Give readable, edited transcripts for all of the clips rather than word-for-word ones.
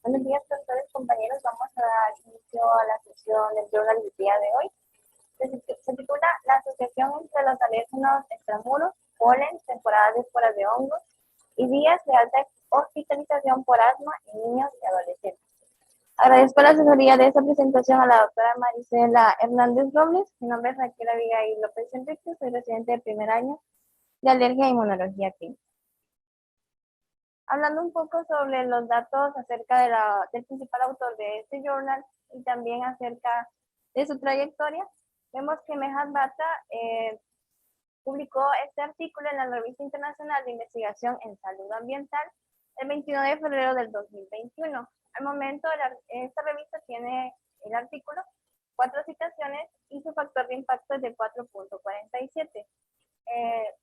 Buenos días, doctores, compañeros. Vamos a dar inicio a la sesión del journal del día de hoy. Se titula La asociación entre los alérgenos extramuros, polen, temporadas de esporas de hongos y días de alta hospitalización por asma en niños y adolescentes. Agradezco la asesoría de esta presentación a la doctora Marisela Hernández Robles. Mi nombre es Raquel Abigail López Enrique, soy residente de primer año de alergia e inmunología clínica. Hablando un poco sobre los datos acerca del principal autor de este journal y también acerca de su trayectoria, vemos que Mehat Bhatta publicó este artículo en la Revista Internacional de Investigación en Salud Ambiental el 21 de febrero del 2021. Al momento, esta revista tiene el artículo 4 citaciones y su factor de impacto es de 4.47.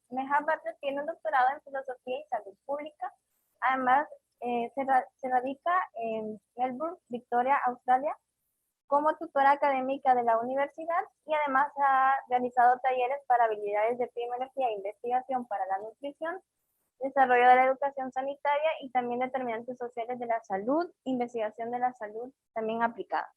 Mehat Bhatta tiene un doctorado en Filosofía y Salud Pública. Además, se radica en Melbourne, Victoria, Australia, como tutora académica de la universidad y además ha realizado talleres para habilidades de epidemiología e investigación para la nutrición, desarrollo de la educación sanitaria y también determinantes sociales de la salud, investigación de la salud también aplicada.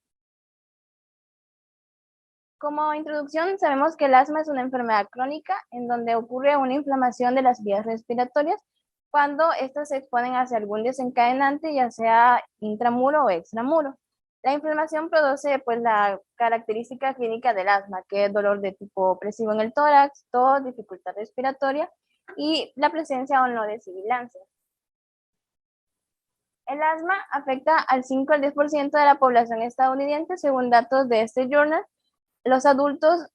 Como introducción, sabemos que el asma es una enfermedad crónica en donde ocurre una inflamación de las vías respiratorias cuando estas se exponen hacia algún desencadenante, ya sea intramuro o extramuro. La inflamación produce pues la característica clínica del asma, que es dolor de tipo opresivo en el tórax, tos, dificultad respiratoria y la presencia o no de sibilancia. El asma afecta al 5 al 10% de la población estadounidense, según datos de este journal. Los adultos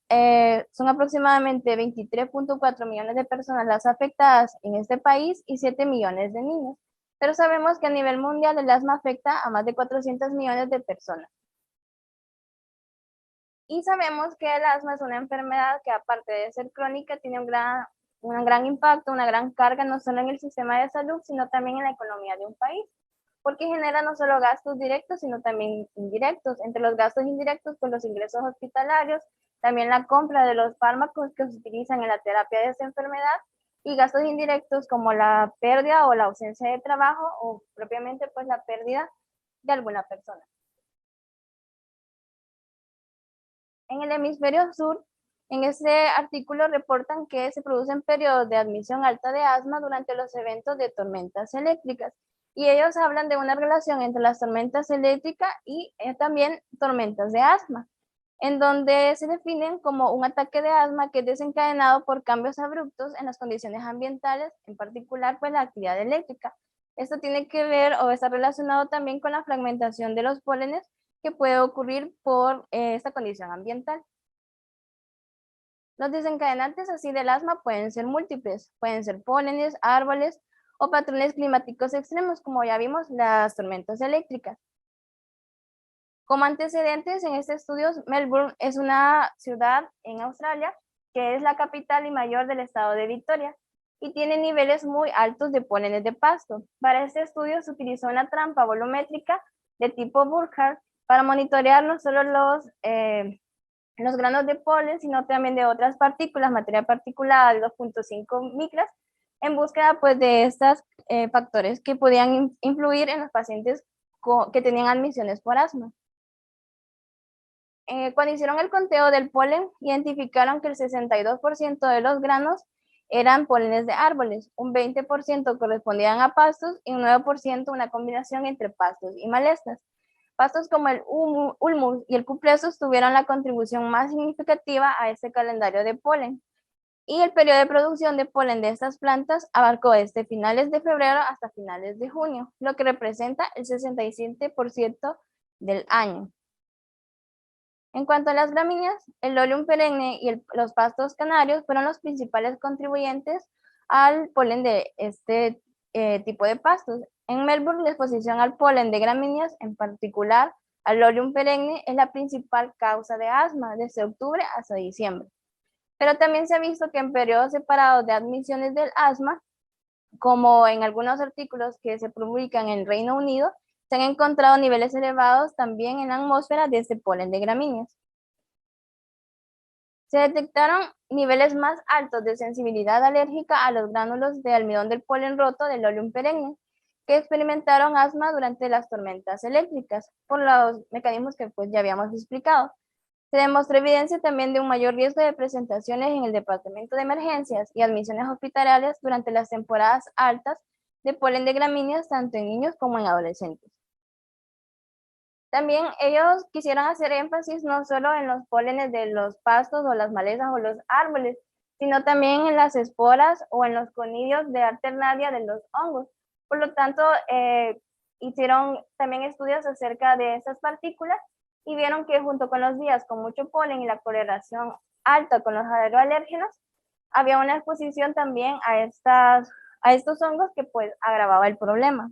son aproximadamente 23.4 millones de personas las afectadas en este país y 7 millones de niños. Pero sabemos que a nivel mundial el asma afecta a más de 400 millones de personas. Y sabemos que el asma es una enfermedad que, aparte de ser crónica, tiene un gran impacto, una gran carga, no solo en el sistema de salud, sino también en la economía de un país, porque genera no solo gastos directos, sino también indirectos. Entre los gastos indirectos, pues los ingresos hospitalarios, también la compra de los fármacos que se utilizan en la terapia de esta enfermedad, y gastos indirectos como la pérdida o la ausencia de trabajo, o propiamente pues la pérdida de alguna persona. En el hemisferio sur, en este artículo reportan que se producen periodos de admisión alta de asma durante los eventos de tormentas eléctricas. Y ellos hablan de una relación entre las tormentas eléctricas y también tormentas de asma, en donde se definen como un ataque de asma que es desencadenado por cambios abruptos en las condiciones ambientales, en particular pues la actividad eléctrica. Esto tiene que ver o está relacionado también con la fragmentación de los pólenes que puede ocurrir por esta condición ambiental. Los desencadenantes así del asma pueden ser múltiples, pueden ser pólenes, árboles o patrones climáticos extremos, como ya vimos, las tormentas eléctricas. Como antecedentes en este estudio, Melbourne es una ciudad en Australia que es la capital y mayor del estado de Victoria y tiene niveles muy altos de pólenes de pasto. Para este estudio se utilizó una trampa volumétrica de tipo Burkhardt para monitorear no solo los granos de polen, sino también de otras partículas, materia particulada de 2.5 micras, en búsqueda pues de estos factores que podían influir en los pacientes que tenían admisiones por asma. Cuando hicieron el conteo del polen, identificaron que el 62% de los granos eran pólenes de árboles, un 20% correspondían a pastos y un 9% una combinación entre pastos y malezas. Pastos como el ulmus y el cupressus tuvieron la contribución más significativa a este calendario de polen. Y el periodo de producción de polen de estas plantas abarcó desde finales de febrero hasta finales de junio, lo que representa el 67% del año. En cuanto a las gramíneas, el Lolium perenne y los pastos canarios fueron los principales contribuyentes al polen de este tipo de pastos. En Melbourne, la exposición al polen de gramíneas, en particular al Lolium perenne, es la principal causa de asma desde octubre hasta diciembre. Pero también se ha visto que en periodos separados de admisiones del asma, como en algunos artículos que se publican en Reino Unido, se han encontrado niveles elevados también en la atmósfera de este polen de gramíneas. Se detectaron niveles más altos de sensibilidad alérgica a los gránulos de almidón del polen roto del Lolium perenne. que experimentaron asma durante las tormentas eléctricas, por los mecanismos que pues ya habíamos explicado. Se demostró evidencia también de un mayor riesgo de presentaciones en el departamento de emergencias y admisiones hospitalarias durante las temporadas altas de polen de gramíneas, tanto en niños como en adolescentes. También ellos quisieron hacer énfasis no solo en los pólenes de los pastos o las malezas o los árboles, sino también en las esporas o en los conidios de alternaria de los hongos. Por lo tanto, hicieron también estudios acerca de estas partículas y vieron que junto con los días con mucho polen y la correlación alta con los aeroalérgenos, había una exposición también a estos hongos que pues agravaba el problema.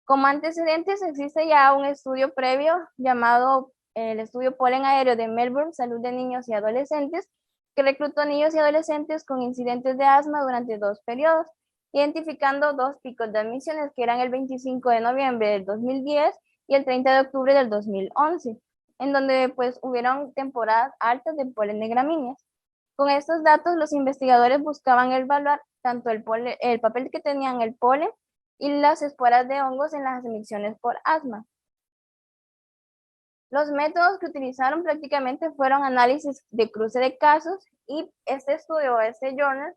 Como antecedentes existe ya un estudio previo llamado el estudio Polen Aéreo de Melbourne, Salud de Niños y Adolescentes, que reclutó niños y adolescentes con incidentes de asma durante 2 periodos, identificando 2 picos de admisiones que eran el 25 de noviembre del 2010 y el 30 de octubre del 2011, en donde pues hubieron temporadas altas de polen de gramíneas. Con estos datos, los investigadores buscaban evaluar tanto el papel que tenían el polen y las esporas de hongos en las emisiones por asma. Los métodos que utilizaron prácticamente fueron análisis de cruce de casos y este estudio, este journal,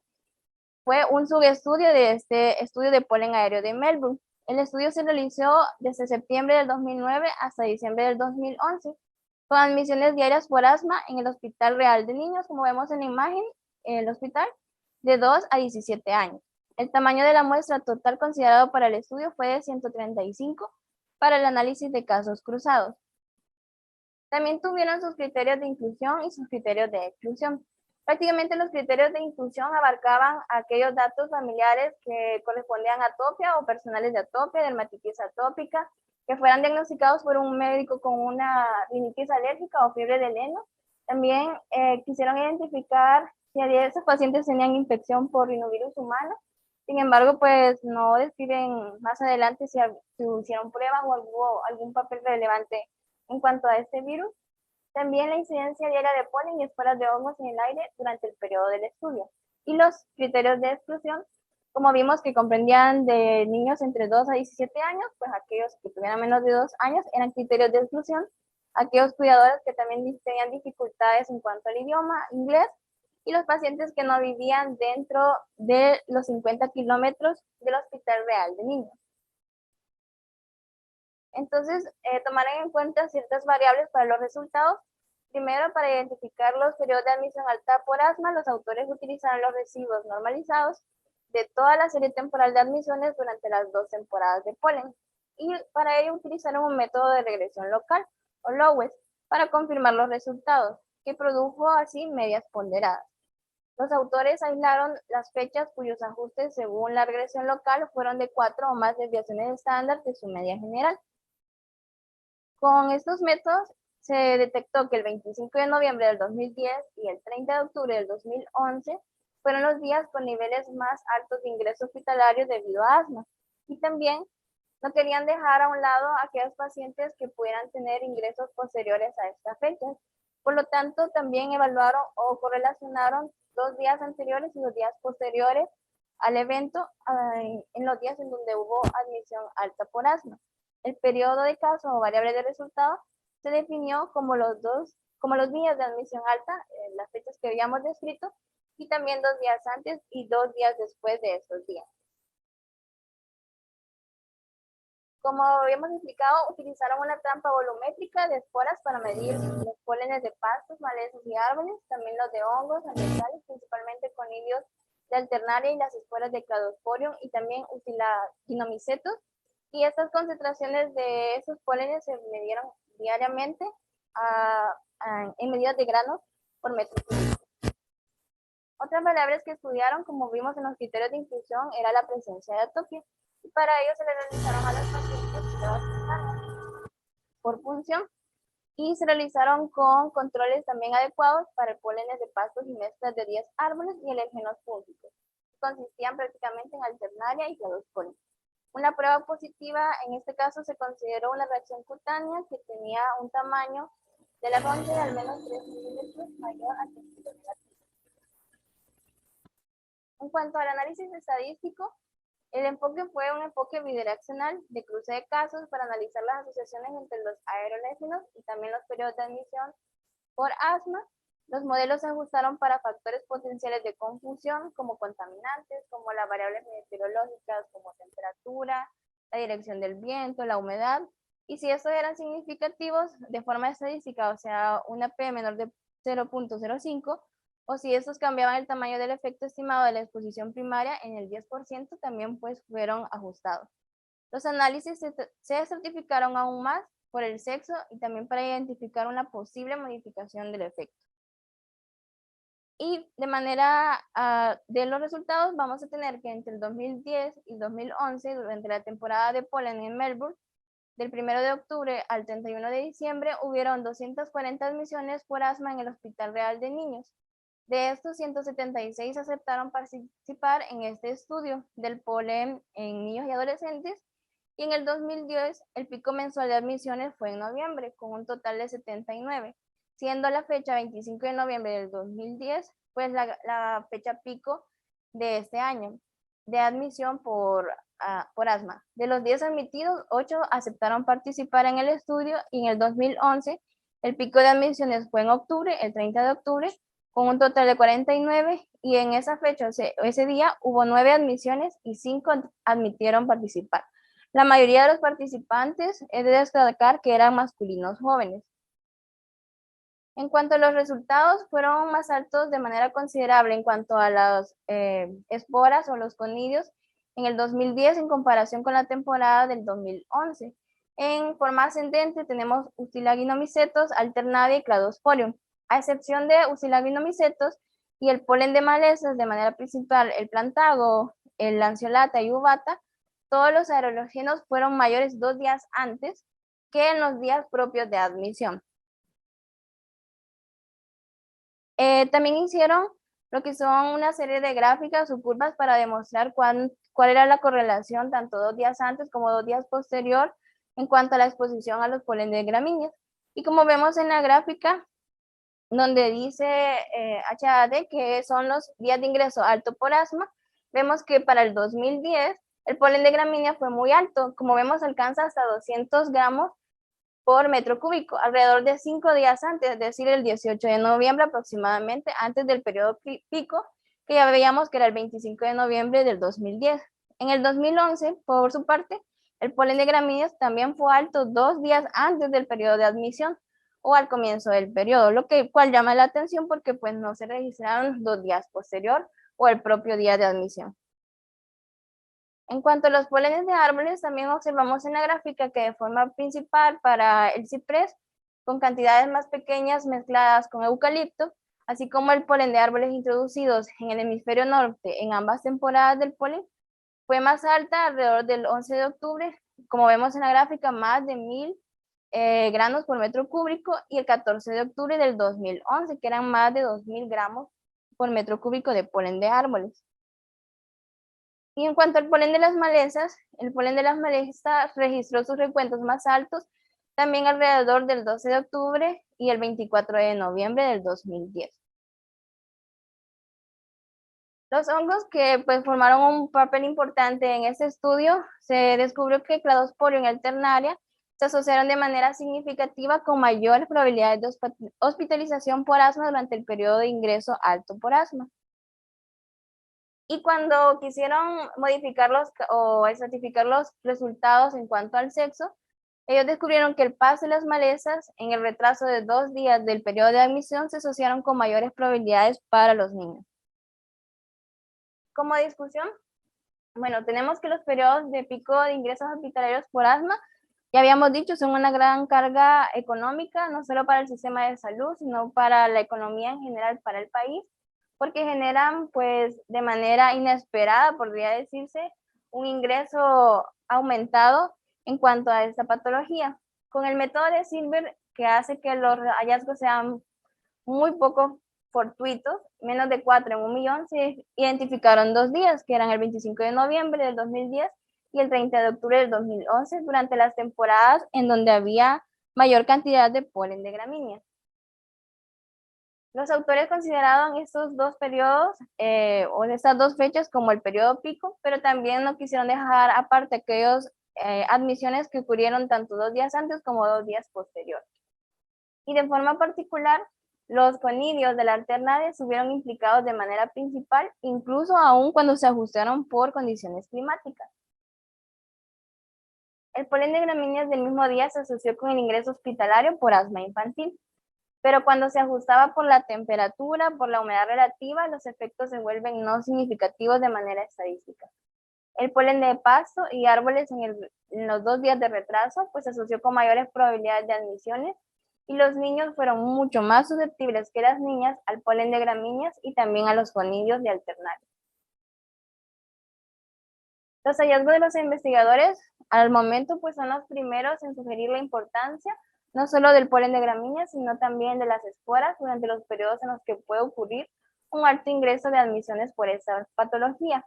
fue un subestudio de este estudio de polen aéreo de Melbourne. El estudio se realizó desde septiembre del 2009 hasta diciembre del 2011, con admisiones diarias por asma en el Hospital Real de Niños, como vemos en la imagen, el hospital, de 2 a 17 años. El tamaño de la muestra total considerado para el estudio fue de 135 para el análisis de casos cruzados. También tuvieron sus criterios de inclusión y sus criterios de exclusión. Prácticamente los criterios de inclusión abarcaban aquellos datos familiares que correspondían a atopia o personales de atopia, dermatitis atópica, que fueran diagnosticados por un médico con una rinitis alérgica o fiebre del heno. También quisieron identificar si esos pacientes tenían infección por rinovirus humano. Sin embargo, pues no describen más adelante si hicieron pruebas o hubo algún papel relevante en cuanto a este virus. También la incidencia diaria de polen y esporas de hongos en el aire durante el periodo del estudio. Y los criterios de exclusión, como vimos que comprendían de niños entre 2 a 17 años, pues aquellos que tuvieran menos de 2 años eran criterios de exclusión. Aquellos cuidadores que también tenían dificultades en cuanto al idioma inglés y los pacientes que no vivían dentro de los 50 kilómetros del Hospital Real de Niños. Entonces, tomarán en cuenta ciertas variables para los resultados. Primero, para identificar los periodos de admisión alta por asma, los autores utilizaron los residuos normalizados de toda la serie temporal de admisiones durante las 2 temporadas de polen. Y para ello utilizaron un método de regresión local, o Lowes, para confirmar los resultados, que produjo así medias ponderadas. Los autores aislaron las fechas cuyos ajustes según la regresión local fueron de 4 o más desviaciones estándar de su media general. Con estos métodos se detectó que el 25 de noviembre del 2010 y el 30 de octubre del 2011 fueron los días con niveles más altos de ingreso hospitalario debido a asma. Y también no querían dejar a un lado a aquellos pacientes que pudieran tener ingresos posteriores a esta fecha. Por lo tanto, también evaluaron o correlacionaron 2 días anteriores y 2 días posteriores al evento en los días en donde hubo admisión alta por asma. El periodo de caso o variable de resultado se definió como los días de admisión alta, las fechas que habíamos descrito, y también 2 días antes y 2 días después de esos días. Como habíamos explicado, utilizaron una trampa volumétrica de esporas para medir los pólenes de pastos, malezas y árboles, también los de hongos ambientales, principalmente conidios de alternaria y las esporas de Cladosporium y también Utilaginomicetus. Y estas concentraciones de esos pólenes se midieron diariamente en medidas de granos por metro cúbico. Otras variables que estudiaron, como vimos en los criterios de inclusión, era la presencia de atopia. Y para ello se le realizaron a los pacientes pruebas por punción y se realizaron con controles también adecuados para el pólenes de pastos y mezclas de 10 árboles y alérgenos fúngicos. Consistían prácticamente en alternaria y Cladosporium. Una prueba positiva, en este caso, se consideró una reacción cutánea que tenía un tamaño de la roncha de al menos 3 milímetros mayor al negativo. En cuanto al análisis estadístico, El enfoque fue un enfoque bidireccional de cruce de casos para analizar las asociaciones entre los aeroléfinos y también los periodos de admisión por asma. Los modelos se ajustaron para factores potenciales de confusión como contaminantes, como las variables meteorológicas como temperatura, la dirección del viento, la humedad, y si estos eran significativos de forma estadística, o sea, una P menor de 0.05, o si estos cambiaban el tamaño del efecto estimado de la exposición primaria en el 10%, también pues fueron ajustados. Los análisis se estratificaron aún más por el sexo y también para identificar una posible modificación del efecto. Y de manera de los resultados vamos a tener que entre el 2010 y 2011, durante la temporada de polen en Melbourne, del 1 de octubre al 31 de diciembre, hubieron 240 admisiones por asma en el Hospital Real de Niños. De estos, 176 aceptaron participar en este estudio del polen en niños y adolescentes, y en el 2010 el pico mensual de admisiones fue en noviembre, con un total de 79, siendo la fecha 25 de noviembre del 2010, pues la fecha pico de este año de admisión por asma. De los 10 admitidos, 8 aceptaron participar en el estudio, y en el 2011 el pico de admisiones fue en octubre, el 30 de octubre, con un total de 49, y en esa fecha, ese día, hubo 9 admisiones y 5 admitieron participar. La mayoría de los participantes es de destacar que eran masculinos jóvenes. En cuanto a los resultados, fueron más altos de manera considerable en cuanto a las esporas o los conidios en el 2010 en comparación con la temporada del 2011. En forma ascendente tenemos Usilaginomicetos, Alternaria y Cladosporium. A excepción de Usilaginomicetos y el polen de malezas, de manera principal el plantago, el lanceolata y uvata, todos los aerológenos fueron mayores 2 días antes que en los días propios de admisión. También hicieron lo que son una serie de gráficas o curvas para demostrar cuál era la correlación tanto 2 días antes como 2 días posterior en cuanto a la exposición a los polen de gramíneas. Y como vemos en la gráfica, donde dice HAD, que son los días de ingreso alto por asma, vemos que para el 2010 el polen de gramínea fue muy alto. Como vemos, alcanza hasta 200 gramos por metro cúbico, alrededor de 5 días antes, es decir, el 18 de noviembre aproximadamente, antes del periodo pico, que ya veíamos que era el 25 de noviembre del 2010. En el 2011, por su parte, el polen de gramíneas también fue alto 2 días antes del periodo de admisión o al comienzo del periodo, cual llama la atención porque pues no se registraron 2 días posterior o el propio día de admisión. En cuanto a los polenes de árboles, también observamos en la gráfica que de forma principal para el ciprés, con cantidades más pequeñas mezcladas con eucalipto, así como el polen de árboles introducidos en el hemisferio norte en ambas temporadas del polen, fue más alta alrededor del 11 de octubre, como vemos en la gráfica, más de 1000 gramos por metro cúbico, y el 14 de octubre del 2011, que eran más de 2000 gramos por metro cúbico de polen de árboles. Y en cuanto al polen de las malezas, el polen de las malezas registró sus recuentos más altos también alrededor del 12 de octubre y el 24 de noviembre del 2010. Los hongos que pues formaron un papel importante en este estudio, se descubrió que Cladosporium y Alternaria se asociaron de manera significativa con mayores probabilidades de hospitalización por asma durante el periodo de ingreso alto por asma. Y cuando quisieron modificarlos o estratificar los resultados en cuanto al sexo, ellos descubrieron que el paso de las malezas en el retraso de 2 días del periodo de admisión se asociaron con mayores probabilidades para los niños. Como discusión, bueno, tenemos que los periodos de pico de ingresos hospitalarios por asma, ya habíamos dicho, son una gran carga económica, no solo para el sistema de salud, sino para la economía en general, para el país, porque generan, pues, de manera inesperada, podría decirse, un ingreso aumentado en cuanto a esta patología. Con el método de Silver, que hace que los hallazgos sean muy poco fortuitos, menos de 4 en 1.000.000, se identificaron 2 días, que eran el 25 de noviembre del 2010 y el 30 de octubre del 2011, durante las temporadas en donde había mayor cantidad de polen de gramíneas. Los autores consideraban estos dos periodos o estas dos fechas como el periodo pico, pero también no quisieron dejar aparte aquellas admisiones que ocurrieron tanto 2 días antes como 2 días posteriores. Y de forma particular, los conidios de la alternada estuvieron implicados de manera principal, incluso aún cuando se ajustaron por condiciones climáticas. El polen de gramíneas del mismo día se asoció con el ingreso hospitalario por asma infantil, pero cuando se ajustaba por la temperatura, por la humedad relativa, los efectos se vuelven no significativos de manera estadística. El polen de pasto y árboles en los 2 días de retraso, pues se asoció con mayores probabilidades de admisiones, y los niños fueron mucho más susceptibles que las niñas al polen de gramíneas y también a los conidios de alternaria. Los hallazgos de los investigadores al momento pues son los primeros en sugerir la importancia no solo del polen de gramíneas, sino también de las esporas durante los periodos en los que puede ocurrir un alto ingreso de admisiones por esta patología.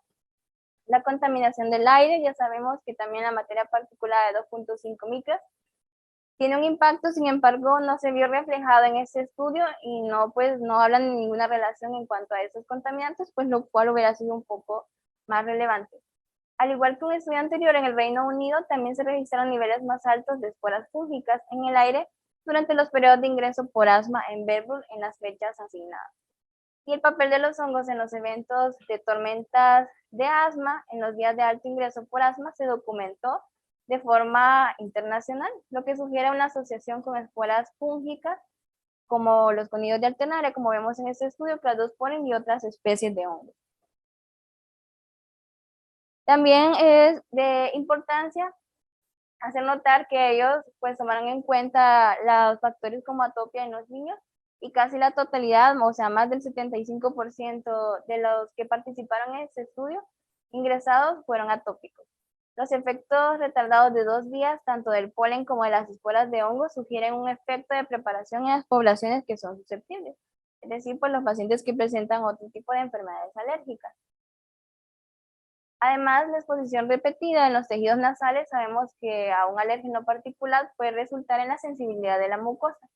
La contaminación del aire, ya sabemos que también la materia particulada de 2.5 micras tiene un impacto, sin embargo, no se vio reflejado en este estudio y no hablan de ninguna relación en cuanto a esos contaminantes, pues lo cual hubiera sido un poco más relevante. Al igual que un estudio anterior en el Reino Unido, también se registraron niveles más altos de esporas fúngicas en el aire durante los periodos de ingreso por asma en Beirut en las fechas asignadas. Y el papel de los hongos en los eventos de tormentas de asma en los días de alto ingreso por asma se documentó de forma internacional, lo que sugiere una asociación con esporas fúngicas como los conidios de alternaria, como vemos en este estudio, Cladosporin y otras especies de hongos. También es de importancia hacer notar que ellos pues tomaron en cuenta los factores como atopia en los niños y casi la totalidad, o sea, más del 75% de los que participaron en este estudio ingresados fueron atópicos. Los efectos retardados de 2 días, tanto del polen como de las esporas de hongo, sugieren un efecto de preparación en las poblaciones que son susceptibles, es decir, pues los pacientes que presentan otro tipo de enfermedades alérgicas. Además, la exposición repetida en los tejidos nasales, sabemos que a un alérgeno particular puede resultar en la sensibilidad de la mucosa.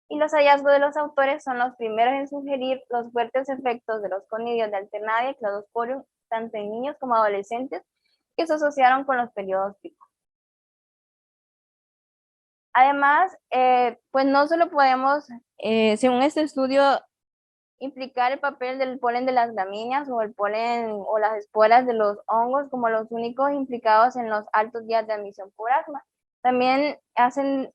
Y los hallazgos de los autores son los primeros en sugerir los fuertes efectos de los conidios de alternaria y Cladosporium, tanto en niños como adolescentes, que se asociaron con los periodos pico. Además, pues no solo podemos, según este estudio, implicar el papel del polen de las gramíneas o el polen o las esporas de los hongos como los únicos implicados en los altos días de admisión por asma. También hacen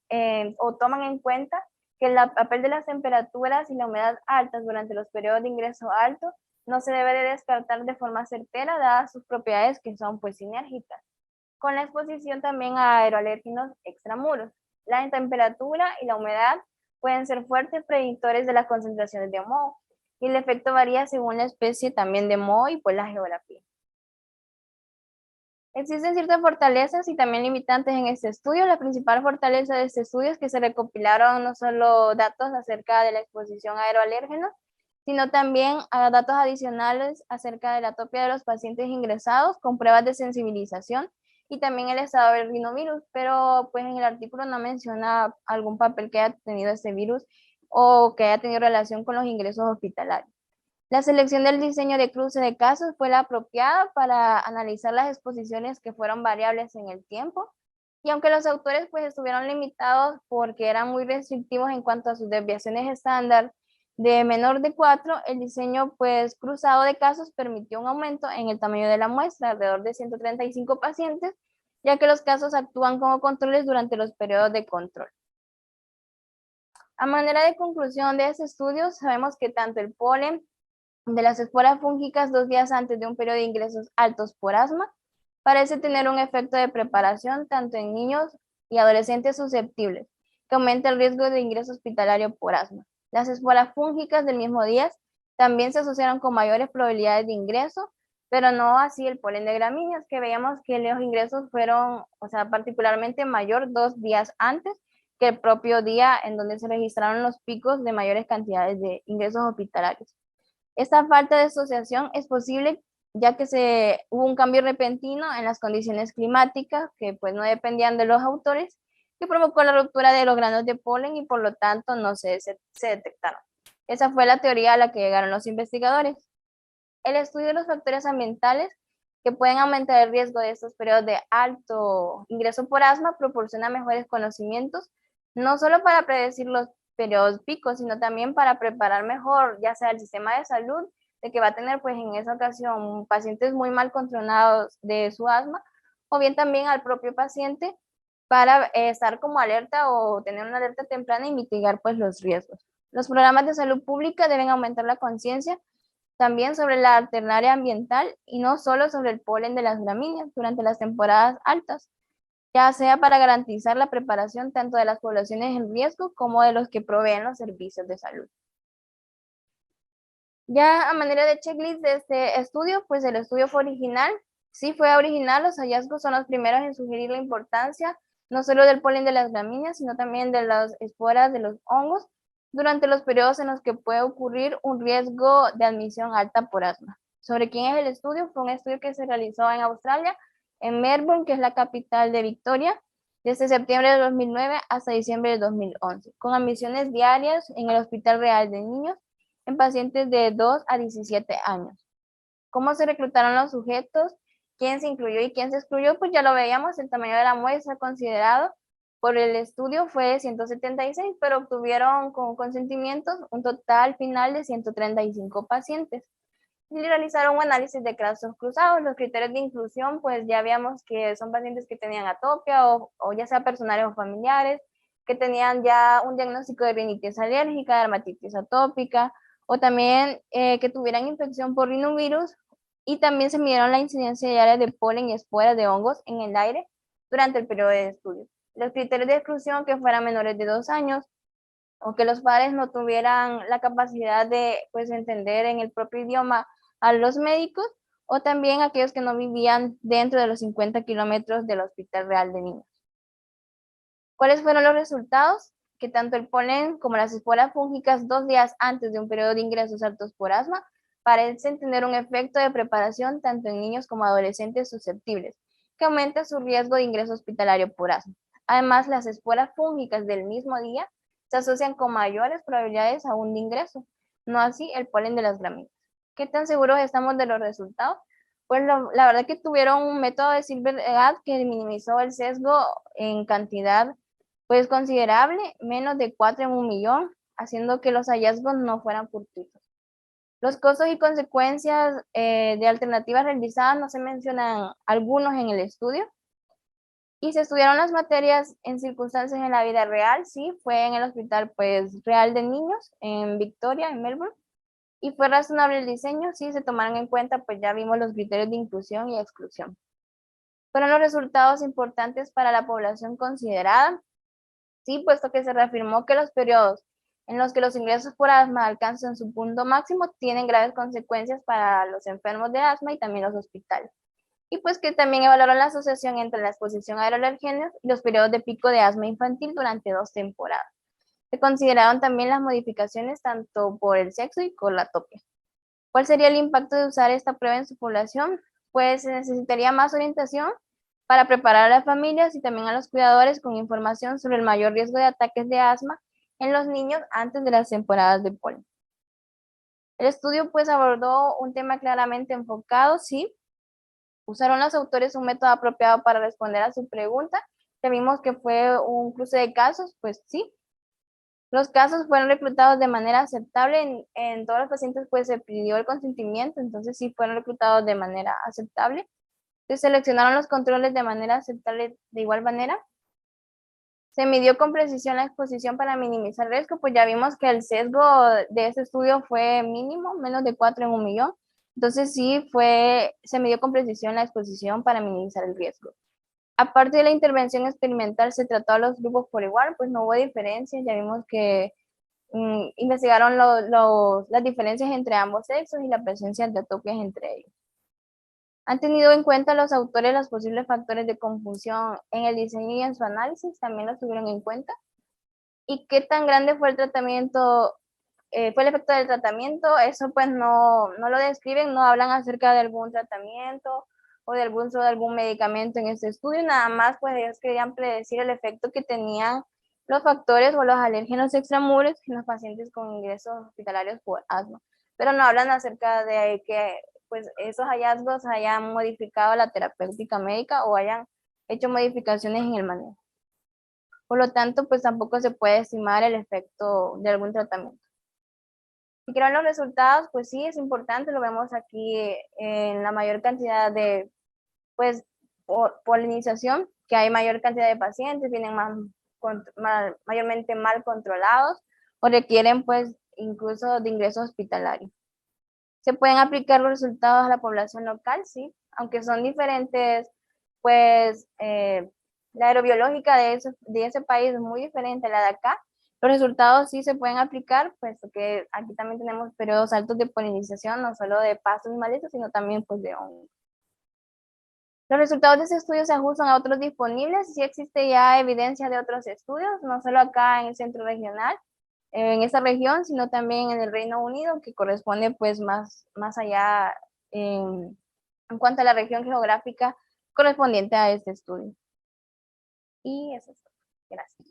o toman en cuenta que el papel de las temperaturas y la humedad altas durante los periodos de ingreso alto no se debe de descartar de forma certera, dadas sus propiedades que son pues sinérgicas, con la exposición también a aeroalérgenos extramuros. La temperatura y la humedad pueden ser fuertes predictores de las concentraciones de moho, y el efecto varía según la especie también de moho y pues la geografía. Existen ciertas fortalezas y también limitantes en este estudio. La principal fortaleza de este estudio es que se recopilaron no solo datos acerca de la exposición a aeroalérgenos, sino también a datos adicionales acerca de la atopia de los pacientes ingresados con pruebas de sensibilización y también el estado del rinovirus, pero pues en el artículo no menciona algún papel que haya tenido este virus o que haya tenido relación con los ingresos hospitalarios. La selección del diseño de cruce de casos fue la apropiada para analizar las exposiciones que fueron variables en el tiempo, y aunque los autores pues estuvieron limitados porque eran muy restrictivos en cuanto a sus desviaciones estándar de menor de 4, el diseño pues cruzado de casos permitió un aumento en el tamaño de la muestra, alrededor de 135 pacientes, ya que los casos actúan como controles durante los periodos de control. A manera de conclusión de este estudio, sabemos que tanto el polen de las esporas fúngicas 2 días antes de un periodo de ingresos altos por asma parece tener un efecto de preparación tanto en niños y adolescentes susceptibles, que aumenta el riesgo de ingreso hospitalario por asma. Las esporas fúngicas del mismo día también se asociaron con mayores probabilidades de ingreso, pero no así el polen de gramíneas, que veíamos que los ingresos fueron, o sea, particularmente mayor 2 días antes que el propio día en donde se registraron los picos de mayores cantidades de ingresos hospitalarios. Esta falta de asociación es posible ya que hubo un cambio repentino en las condiciones climáticas que pues no dependían de los autores, que provocó la ruptura de los granos de polen y por lo tanto no se detectaron. Esa fue la teoría a la que llegaron los investigadores. El estudio de los factores ambientales que pueden aumentar el riesgo de estos periodos de alto ingreso por asma proporciona mejores conocimientos, no solo para predecir los periodos picos, sino también para preparar mejor, ya sea el sistema de salud, de que va a tener pues en esa ocasión pacientes muy mal controlados de su asma, o bien también al propio paciente para estar como alerta o tener una alerta temprana y mitigar pues los riesgos. Los programas de salud pública deben aumentar la conciencia también sobre la alternaria ambiental y no solo sobre el polen de las gramíneas durante las temporadas altas, ya sea para garantizar la preparación tanto de las poblaciones en riesgo como de los que proveen los servicios de salud. Ya a manera de checklist de este estudio, pues el estudio fue original. Sí fue original, los hallazgos son los primeros en sugerir la importancia no solo del polen de las gramíneas, sino también de las esporas de los hongos durante los periodos en los que puede ocurrir un riesgo de admisión alta por asma. ¿Sobre quién es el estudio? Fue un estudio que se realizó en Australia, en Melbourne, que es la capital de Victoria, desde septiembre de 2009 hasta diciembre de 2011, con admisiones diarias en el Hospital Real de Niños en pacientes de 2 a 17 años. ¿Cómo se reclutaron los sujetos? ¿Quién se incluyó y quién se excluyó? Pues ya lo veíamos, el tamaño de la muestra considerado por el estudio fue 176, pero obtuvieron con consentimientos un total final de 135 pacientes. Y realizaron un análisis de casos cruzados. Los criterios de inclusión, pues ya veíamos que son pacientes que tenían atopia o ya sea personales o familiares, que tenían ya un diagnóstico de rinitis alérgica, dermatitis atópica, o también que tuvieran infección por rinovirus, y también se midieron la incidencia diaria de polen y esporas de hongos en el aire durante el periodo de estudio. Los criterios de exclusión que fueran menores de 2 años o que los padres no tuvieran la capacidad de pues entender en el propio idioma a los médicos, o también aquellos que no vivían dentro de los 50 kilómetros del Hospital Real de Niños. ¿Cuáles fueron los resultados? Que tanto el polen como las esporas fúngicas 2 días antes de un periodo de ingresos altos por asma parecen tener un efecto de preparación tanto en niños como adolescentes susceptibles, que aumenta su riesgo de ingreso hospitalario por asma. Además, las esporas fúngicas del mismo día se asocian con mayores probabilidades aún de ingreso, no así el polen de las gramíneas. ¿Qué tan seguros estamos de los resultados? Pues la verdad que tuvieron un método de Silvergat que minimizó el sesgo en cantidad pues considerable, menos de 4 en 1 millón, haciendo que los hallazgos no fueran fortuitos. Los costos y consecuencias de alternativas realizadas no se mencionan algunos en el estudio. Y se estudiaron las materias en circunstancias en la vida real, sí, fue en el Hospital pues, Real de Niños, en Victoria, en Melbourne. Y fue razonable el diseño, sí, se tomaron en cuenta, pues ya vimos los criterios de inclusión y exclusión. Fueron los resultados importantes para la población considerada, sí, puesto que se reafirmó que los periodos en los que los ingresos por asma alcanzan su punto máximo tienen graves consecuencias para los enfermos de asma y también los hospitales. Y pues que también evaluaron la asociación entre la exposición a aeroalergenos y los periodos de pico de asma infantil durante 2 temporadas. Se consideraron también las modificaciones tanto por el sexo y por la atopia. ¿Cuál sería el impacto de usar esta prueba en su población? Pues se necesitaría más orientación para preparar a las familias y también a los cuidadores con información sobre el mayor riesgo de ataques de asma en los niños antes de las temporadas de polen. El estudio pues abordó un tema claramente enfocado, sí. ¿Usaron los autores un método apropiado para responder a su pregunta? Ya vimos que fue un cruce de casos, pues sí. Los casos fueron reclutados de manera aceptable, en todos los pacientes pues se pidió el consentimiento, entonces sí fueron reclutados de manera aceptable. Se seleccionaron los controles de manera aceptable de igual manera. Se midió con precisión la exposición para minimizar el riesgo, pues ya vimos que el sesgo de ese estudio fue mínimo, menos de 4 en 1 millón. Entonces sí se midió con precisión la exposición para minimizar el riesgo. Aparte de la intervención experimental, se trató a los grupos por igual, pues no hubo diferencias, ya vimos que investigaron las diferencias entre ambos sexos y la presencia de atopias entre ellos. ¿Han tenido en cuenta los autores los posibles factores de confusión en el diseño y en su análisis? ¿También los tuvieron en cuenta? ¿Y qué tan grande fue el tratamiento, fue el efecto del tratamiento? Eso pues no lo describen, no hablan acerca de algún tratamiento o de algún medicamento en este estudio, nada más pues ellos querían predecir el efecto que tenían los factores o los alérgenos extramuros en los pacientes con ingresos hospitalarios por asma. Pero no hablan acerca de que pues, esos hallazgos hayan modificado la terapéutica médica o hayan hecho modificaciones en el manejo. Por lo tanto, pues tampoco se puede estimar el efecto de algún tratamiento. Si quieren los resultados, pues sí, es importante, lo vemos aquí en la mayor cantidad de, pues, polinización, que hay mayor cantidad de pacientes, vienen mayormente mal controlados o requieren, pues, incluso de ingreso hospitalario. ¿Se pueden aplicar los resultados a la población local? Sí, aunque son diferentes, pues, la aerobiológica de ese país es muy diferente a la de acá. Los resultados sí se pueden aplicar, pues porque aquí también tenemos periodos altos de polinización, no solo de pastos y malezas, sino también pues de hongos. Los resultados de ese estudio se ajustan a otros disponibles. Sí existe ya evidencia de otros estudios, no solo acá en el centro regional, en esa región, sino también en el Reino Unido, que corresponde pues más allá en cuanto a la región geográfica correspondiente a este estudio. Y eso es todo. Gracias.